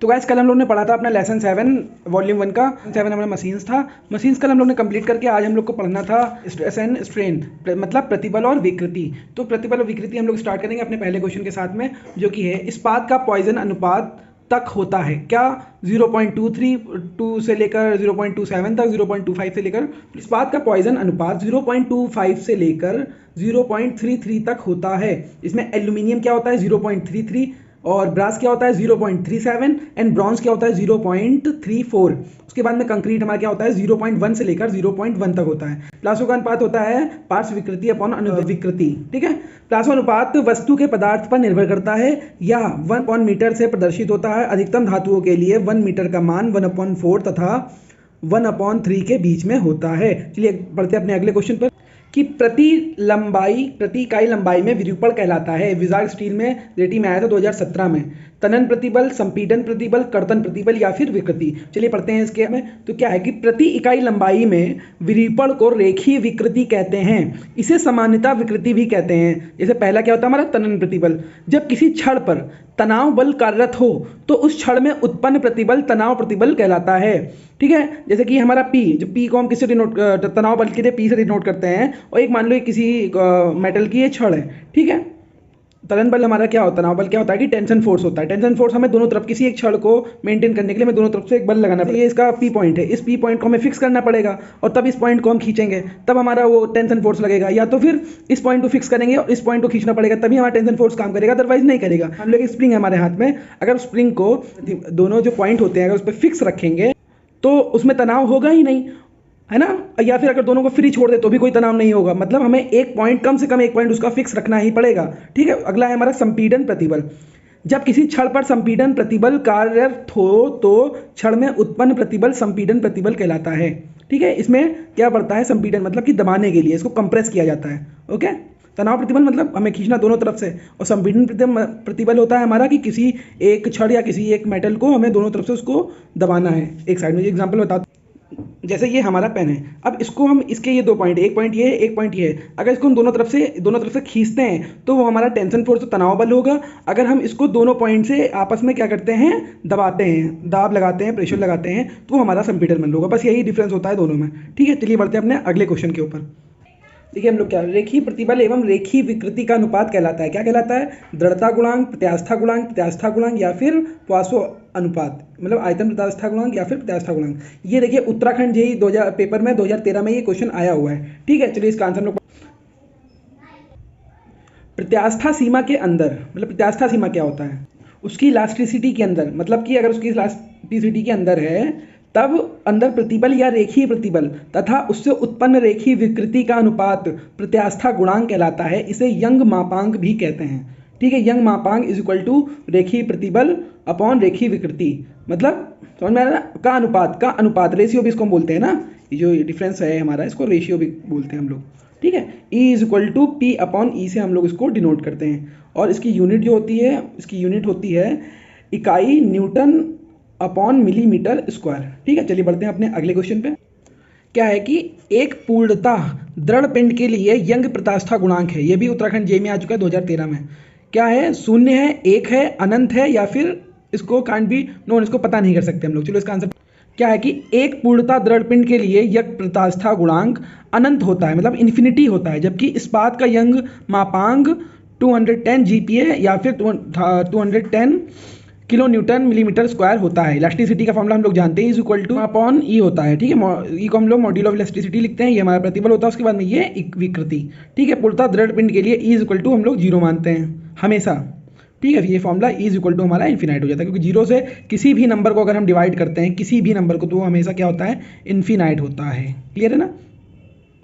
तो गाइस कल हम लोग ने पढ़ा था अपना लेसन 7 वॉल्यूम 1 का 7 हमारा मशीन्स था। मशीन्स कल हम लोग ने कंप्लीट करके आज हम लोग को पढ़ना था स्ट्रेस एंड स्ट्रेन, मतलब प्रतिबल और विकृति। तो प्रतिबल और विकृति हम लोग स्टार्ट करेंगे अपने पहले क्वेश्चन के साथ में, जो कि है इस्पात का पॉइजन अनुपात तक होता है क्या? 0.23 से लेकर 0.27 तक, 0.25 से लेकर, इस्पात का पॉइजन अनुपात 0.25 से लेकर 0.33 तक होता है। इसमें एल्यूमिनियम क्या होता है? 0.33, और ब्रास क्या होता है? 0.37, एंड ब्रॉन्ज क्या होता है? 0.34। उसके बाद में कंक्रीट हमारा क्या होता है? 0.1 से लेकर 0.1 तक होता है। प्लास्टो का अनुपात होता है पार्श्व विकृति अपॉन अनुविकृति। ठीक है, प्लास्टो अनुपात वस्तु के पदार्थ पर निर्भर करता है या 1/मीटर से प्रदर्शित होता है। अधिकतम धातुओं के लिए 1 मीटर का मान 1/4 तथा 1/3 के बीच में होता है। चलिए बढ़ते हैं अपने अगले क्वेश्चन पर कि प्रति इकाई लंबाई में विरूपण कहलाता है। विजार्ड स्टील में रेटिंग में आया था 2017 में। तनन प्रतिबल, संपीडन प्रतिबल, कर्तन प्रतिबल या फिर विकृति। चलिए पढ़ते हैं इसके में। तो क्या है कि प्रति इकाई लंबाई में विरूपण को रेखीय विकृति कहते हैं। इसे सामान्यतः विकृति भी कहते हैं। जैसे पहला क्या होता है हमारा? तनन प्रतिबल। जब किसी छड़ पर तनाव बल कार्यरत हो तो उस छड़ में उत्पन्न प्रतिबल तनाव प्रतिबल कहलाता है। ठीक है, जैसे कि हमारा पी, जो पी को हम किससे डिनोट, तनाव बल के लिए पी से डिनोट करते हैं। और एक मान लो किसी मेटल की ये छड़ है, ठीक है। तनन बल हमारा क्या होता है? तनाव बल क्या होता है कि टेंशन फोर्स होता है। टेंशन फोर्स हमें दोनों तरफ, किसी एक छड़ को मेंटेन करने के लिए हमें दोनों तरफ से एक बल लगाना पड़ेगा। ये इसका पी पॉइंट है, इस पी पॉइंट को हमें फिक्स करना पड़ेगा और तब इस पॉइंट को हम खींचेंगे, तब हमारा वो टेंशन फोर्स लगेगा। या तो फिर इस पॉइंट को फिक्स करेंगे और इस पॉइंट को खींचना पड़ेगा, तभी हमारा टेंशन फोर्स काम करेगा, अदरवाइज नहीं करेगा। हम लोग स्प्रिंग है हमारे हाथ में, अगर स्प्रिंग को दोनों जो पॉइंट होते हैं अगर उस पर फिक्स रखेंगे तो उसमें तनाव होगा ही नहीं, है ना। या फिर अगर दोनों को फ्री छोड़ दे तो भी कोई तनाव नहीं होगा। मतलब हमें एक पॉइंट, कम से कम एक पॉइंट उसका फिक्स रखना ही पड़ेगा। ठीक है, अगला है हमारा संपीडन प्रतिबल। जब किसी छड़ पर संपीडन प्रतिबल कार्यरत हो तो छड़ में उत्पन्न प्रतिबल संपीडन प्रतिबल कहलाता है। ठीक है, इसमें क्या पड़ता है? संपीडन मतलब कि दबाने के लिए, इसको कंप्रेस किया जाता है। ओके, तनाव प्रतिबल मतलब हमें खींचना दोनों तरफ से, और संपीडन प्रतिबल होता है हमारा कि किसी एक छड़ या किसी एक मेटल को हमें दोनों तरफ से उसको दबाना है। एक साइड में एग्जाम्पल बता, जैसे ये हमारा पेन है, अब इसको हम, इसके ये दो पॉइंट, एक पॉइंट ये है, एक पॉइंट ये है, अगर इसको हम दोनों तरफ से खींचते हैं तो वो हमारा टेंशन फोर्स, तो तनाव बल होगा। अगर हम इसको दोनों पॉइंट से आपस में क्या करते हैं? दबाते हैं, दाब लगाते हैं, प्रेशर लगाते हैं, तो वो हमारा संपीडन बल होगा। बस यही डिफरेंस होता है दोनों में। ठीक है, चलिए बढ़ते हैं अपने अगले क्वेश्चन के ऊपर। देखिए हम लोग क्या, रेखीय प्रतिबल एवं रेखीय विकृति का अनुपात कहलाता है। क्या कहलाता है? दृढ़ता गुणांक, प्रत्यास्था गुणांक या फिर पार्श्व अनुपात, मतलब आयतन प्रत्यास्था गुणांक या फिर प्रत्यास्था गुणांक। ये देखिए उत्तराखंड जेईई 2000 पेपर में 2013 में ये क्वेश्चन आया हुआ है। ठीक है, चलिए इसका आंसर हम लोग, प्रत्यास्था सीमा के अंदर, मतलब प्रत्यास्था सीमा क्या होता है? उसकी इलास्टिसिटी के अंदर, मतलब कि अगर उसकी इलास्टिसिटी के अंदर है तब अंदर प्रतिबल या रेखीय प्रतिबल तथा उससे उत्पन्न रेखीय विकृति का अनुपात प्रत्यास्था गुणांक कहलाता है। इसे यंग मापांक भी कहते हैं। ठीक है, यंग मापांक इज इक्वल टू रेखीय प्रतिबल अपॉन रेखीय विकृति, मतलब समझ में आ रहा है? का अनुपात रेशियो भी इसको हम बोलते हैं ना, ये जो डिफरेंस है हमारा, इसको रेशियो भी बोलते हैं हम लोग। ठीक है, E is equal to P upon E से हम लोग इसको डिनोट करते हैं। और इसकी यूनिट जो होती है, इसकी यूनिट होती है इकाई न्यूटन अपॉन मिलीमीटर स्क्वायर। ठीक है, चलिए बढ़ते हैं अपने अगले क्वेश्चन पे। क्या है कि एक पूर्णतः दृढ़ पिंड के लिए यंग प्रत्यास्था गुणांक है। ये भी उत्तराखंड जेईई में आ चुका है 2013 में। क्या है? 0 है, 1 है, अनंत है, या फिर इसको कांट बी नोन, इसको पता नहीं कर सकते हम लोग। चलो इसका आंसर क्या है कि एक पूर्णतः दृढ़ पिंड के लिए यंग प्रत्यास्था गुणांक अनंत होता है, मतलब इन्फिनिटी होता है, जबकि इस्पात का यंग मापांक 210 GPa या फिर 210 किलो न्यूटन मिलीमीटर स्क्वायर होता है। इलास्टिसिटी का फॉर्मूला हम लोग जानते हैं, इज इक्वल टू अपॉन ई होता है। ठीक है, ई को हम लोग मॉड्यूल ऑफ इलास्टिसिटी लिखते हैं, ये हमारा प्रतिबल होता है, उसके बाद में ये एक विकृति। ठीक है, पूर्णतः दृढ़ पिंड के लिए ई इज इक्वल टू हम लोग 0 मानते हैं हमेशा। ठीक है, ये formula E is equal to हमारा इन्फिनाइट हो जाता है, क्योंकि 0 से किसी भी नंबर को अगर हम डिवाइड करते हैं, किसी भी नंबर को, तो वो हमेशा क्या होता है? इन्फिनाइट होता है। क्लियर है ना।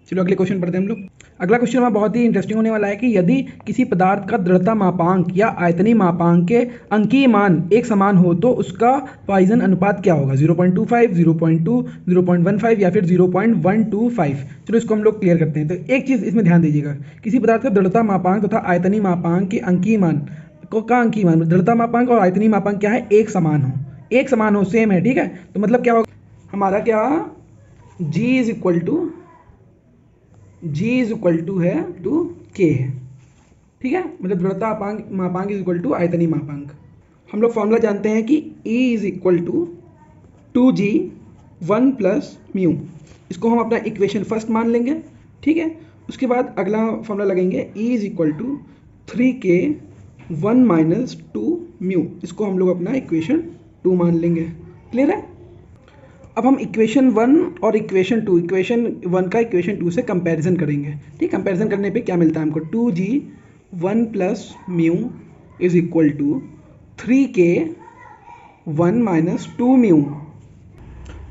चलो अगले क्वेश्चन पढ़ते हैं हम लोग। अगला क्वेश्चन हमारा बहुत ही इंटरेस्टिंग होने वाला है कि यदि किसी पदार्थ का दृढ़ता मापांक या आयतनीय मापांक के अंकीय मान एक समान हो तो उसका पॉइजन अनुपात क्या होगा? 0.25, 0.2, 0.15 या फिर 0.125। चलो इसको हम लोग क्लियर करते हैं। तो एक चीज़ इसमें ध्यान दीजिएगा, किसी पदार्थ का दृढ़ता मापांक तथा आयतनीय मापांक के अंकीय मान का अंकीय मान, दृढ़ता मापांक और आयतनीय मापांक क्या है? एक समान हो, सेम है। ठीक है, तो मतलब क्या होगा हमारा? क्या G इज इक्वल टू है टू K है। ठीक है, मतलब दृढ़ता मापांक इज इक्वल टू आयतनीय मापांक। हम लोग फॉर्मूला जानते हैं कि E is equal to 2G 1 plus mu. इसको हम अपना इक्वेशन फर्स्ट मान लेंगे, ठीक है। उसके बाद अगला फॉर्मूला लगेंगे E is equal to 3K 1 minus 2 mu. इसको हम लोग अपना इक्वेशन 2 मान लेंगे। क्लियर है। अब हम इक्वेशन 1 और इक्वेशन 2, इक्वेशन 1 का इक्वेशन 2 से कंपैरिजन करेंगे, ठीक। कंपैरिजन करने पे क्या मिलता है हमको, 2G 1 plus mu is equal to 3K 1 minus 2 mu.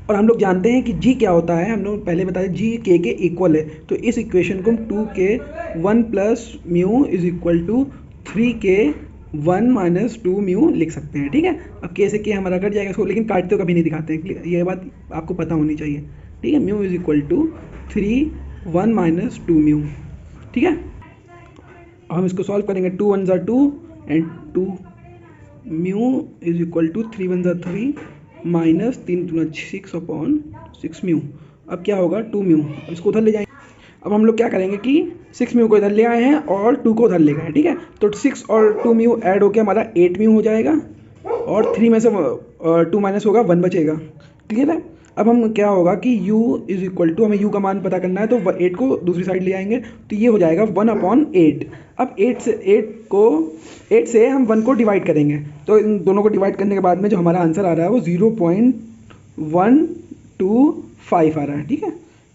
और हम लोग जानते हैं कि G क्या होता है, हम लोग पहले बताया G K के इक्वल है। तो इस इक्वेशन को हम 2K 1 plus mu is equal to 3K 1 minus 2 mu लिख सकते हैं, ठीक है। अब K से K हमारा कट जाएगा इसको, लेकिन काटते हुए कभी नहीं दिखाते हैं, ये बात आपको पता होनी चाहिए, ठीक है। Mu is equal to 3 1 minus 2 mu, ठीक है। हम इसको सॉल्व करेंगे, 2 1 ज़ा 2 and 2 mu is equal to 3 1 ज़ा 3 माइनस 3 2 6 अपॉन 6 म्यू। अब क्या होगा, 2 म्यू, इसको उधर ले जाएंगे। अब हम लोग क्या करेंगे कि 6 म्यू को इधर ले आए हैं और 2 को उधर ले गए हैं, ठीक है। तो 6 और 2 म्यू ऐड होकर हमारा 8 म्यू हो जाएगा और 3 में से 2 माइनस होगा 1 बचेगा। क्लियर है। अब हम क्या होगा कि u इज इक्वल टू, हमें u का मान पता करना है तो 8 को दूसरी साइड ले आएंगे, तो ये हो जाएगा 1/8। अब 8 से हम 1 को डिवाइड करेंगे, तो इन दोनों को डिवाइड करने के बाद में जो हमारा आंसर आ रहा है वो 0.125 आ रहा है, ठीक है।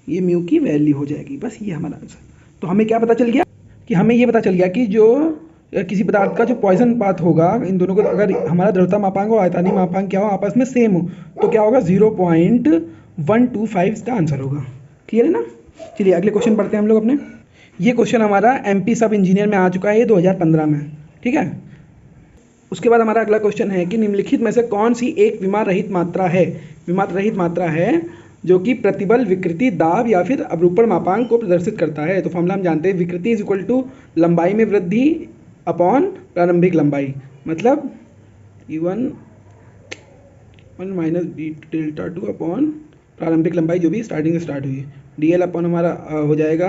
ये म्यू की वैल्यू हो जाएगी, बस ये हमारा आंसर। तो हमें क्या पता चल गया कि हमें ये पता चल गया कि जो किसी पदार्थ का जो पॉइसन पाथ होगा, इन दोनों को अगर हमारा द्रव्यता मापांक और आयतनीय मापांक क्या हो आपस में सेम हो तो क्या होगा, 0.125 इसका आंसर होगा। क्लियर है ना। चलिए अगले क्वेश्चन पढ़ते हैं हम लोग अपने। ये क्वेश्चन हमारा MP सब इंजीनियर में आ चुका है, ये 2015 में, ठीक है। उसके बाद हमारा अगला क्वेश्चन है कि निम्नलिखित में से कौन सी एक विमा रहित मात्रा है जो कि प्रतिबल, विकृति, दाब या फिर अपरूपण मापांक को प्रदर्शित करता है। तो फॉर्मूला हम जानते हैं, विकृति इज इक्वल टू लंबाई में वृद्धि अपॉन प्रारंभिक लंबाई, मतलब E1 minus B delta 2 upon प्रारंभिक लंबाई जो भी स्टार्टिंग से स्टार्ट हुई, DL अपॉन हमारा हो जाएगा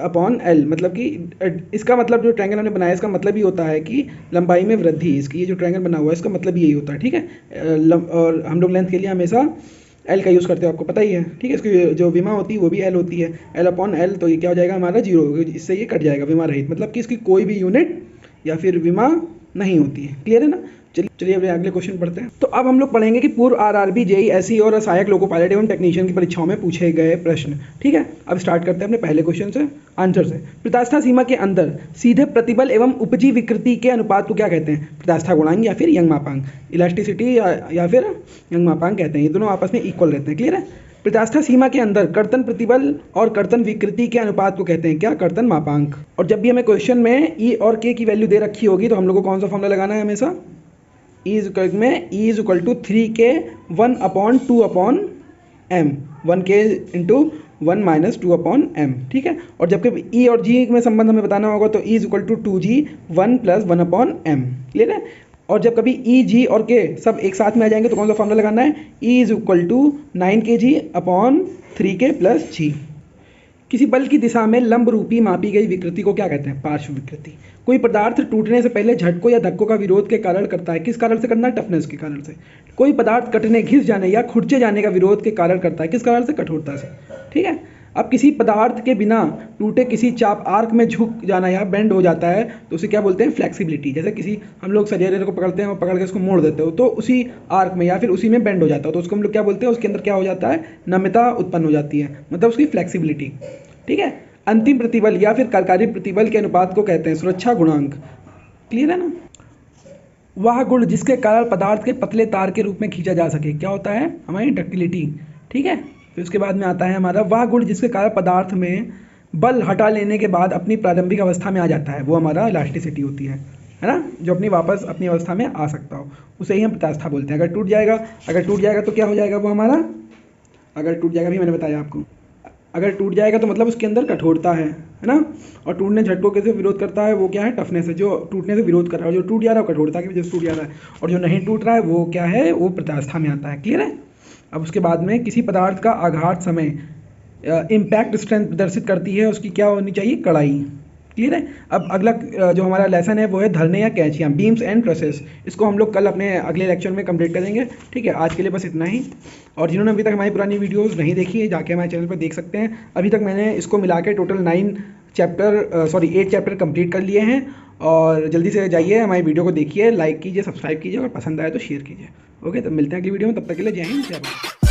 अपॉन L। मतलब कि इसका मतलब जो ट्रायंगल हमने बनाया इसका मतलब ही होता है कि लंबाई में वृद्धि, इसकी ये जो ट्रायंगल बना हुआ है इसका मतलब यही होता है, ठीक है। और हम लोग लेंथ के लिए हमेशा L का यूज़ करते हैं, आपको पता ही है, ठीक है। इसकी जो विमा होती है वो भी L होती है, L अपॉन L। तो ये क्या हो जाएगा हमारा 0, इससे ये कट जाएगा, विमा रहित, मतलब कि इसकी कोई भी यूनिट या फिर विमा नहीं होती है। क्लियर है ना। चलिए अब अगले क्वेश्चन पढ़ते हैं। तो अब हम लोग पढ़ेंगे कि पूर्व RRB, JEE, SE और सहायक लोको पायलट एवं टेक्नीशियन की परीक्षाओं में पूछे गए प्रश्न, ठीक है। अब स्टार्ट करते हैं अपने पहले क्वेश्चन से, आंसर से। प्रत्यास्था सीमा के अंदर सीधे प्रतिबल एवं उपजी विकृति के अनुपात को क्या कहते हैं, प्रत्यास्था गुणांक या फिर यंग मापांक, इलास्टिसिटी या फिर यंग मापांक कहते हैं। ये दोनों आपस में इक्वल रहते हैं। क्लियर है। प्रत्यास्था सीमा के अंदर कर्तन प्रतिबल और कर्तन विकृति के अनुपात को कहते हैं क्या, कर्तन मापांक। और जब भी हमें क्वेश्चन में E और K की वैल्यू दे रखी होगी तो हम लोग को कौन सा फॉर्मूला लगाना है हमेशा, E is equal to 3K 1/2/m, 1K into 1 minus 2/m, ठीक है। और जबकि E और G में संबंध हमें बताना होगा तो E is equal to 2G 1 plus 1/m। Clear है। और जब कभी E, G और K सब एक साथ में आ जाएंगे तो कौन सा फॉर्मूला लगाना है, E is equal to 9kg/3K plus G। किसी बल की दिशा में लंब रूपी मापी गई विकृति को क्या कहते हैं, पार्श्व विकृति। कोई पदार्थ टूटने से पहले झटकों या धक्कों का विरोध के कारण करता है, किस कारण से करना है, टफनेस के कारण से। कोई पदार्थ कटने, घिस जाने या खुरचे जाने का विरोध के कारण करता है, किस कारण से, कठोरता से, ठीक है। अब किसी पदार्थ के बिना टूटे किसी चाप आर्क में झुक जाना या बेंड हो जाता है तो उसे क्या बोलते हैं, फ्लेक्सिबिलिटी। जैसे किसी हम लोग सरिया को पकड़ते हैं और पकड़ के उसको मोड़ देते हो तो उसी आर्क में या फिर उसी में बेंड हो जाता है तो उसको हम लोग क्या बोलते हैं, उसके अंदर क्या हो जाता है, नम्यता उत्पन्न हो जाती है, मतलब उसकी फ्लेक्सिबिलिटी, ठीक है। अंतिम प्रतिबल या फिर कार्यकारी प्रतिबल के अनुपात को कहते हैं सुरक्षा गुणांक। क्लियर है ना। वह गुण जिसके कारण पदार्थ के पतले तार के रूप में खींचा जा सके, क्या होता है, हमारी डक्टिलिटी, ठीक है। फिर उसके बाद में आता है हमारा वह गुण जिसके कारण पदार्थ में बल हटा लेने के बाद अपनी प्रारंभिक अवस्था में आ जाता है, वो हमारा इलास्टिसिटी होती है ना, जो अपनी वापस अपनी अवस्था में आ सकता हो, उसे ही हम प्रत्यास्था बोलते हैं। अगर टूट जाएगा तो क्या हो जाएगा वो हमारा, अगर टूट जाएगा भी मैंने बताया आपको, अगर टूट जाएगा तो मतलब उसके अंदर कठोरता है ना। और टूटने झटकों के से विरोध करता है वो क्या है, टफनेस है। जो टूटने से विरोध कर रहा है, जो टूट जा रहा है वो कठोरता की वजह से टूट जा रहा है, और जो नहीं टूट रहा है वो क्या है, वो प्रत्यास्था में आता है। क्लियर है। अब उसके बाद में किसी पदार्थ का आघात समय इम्पैक्ट स्ट्रेंथ प्रदर्शित करती है, उसकी क्या होनी चाहिए, कड़ाई। क्लियर है। अब अगला जो हमारा लेसन है वो है धरने या कैंचियाँ, बीम्स एंड ट्रसेस। इसको हम लोग कल अपने अगले लेक्चर में कंप्लीट करेंगे। ठीक है, आज के लिए बस इतना ही। और जिन्होंने अभी तक हमारी पुरानी वीडियोस नहीं देखी है, जाके हमारे चैनल पर देख सकते हैं। अभी तक मैंने इसको मिला के टोटल 8 चैप्टर कंप्लीट कर लिए हैं। और जल्दी से जाइए हमारी वीडियो को देखिए, लाइक कीजिए, सब्सक्राइब कीजिए और पसंद आए तो शेयर कीजिए। ओके, तो मिलते हैं अगली वीडियो में, तब तक के लिए जय हिंद, जय भारत।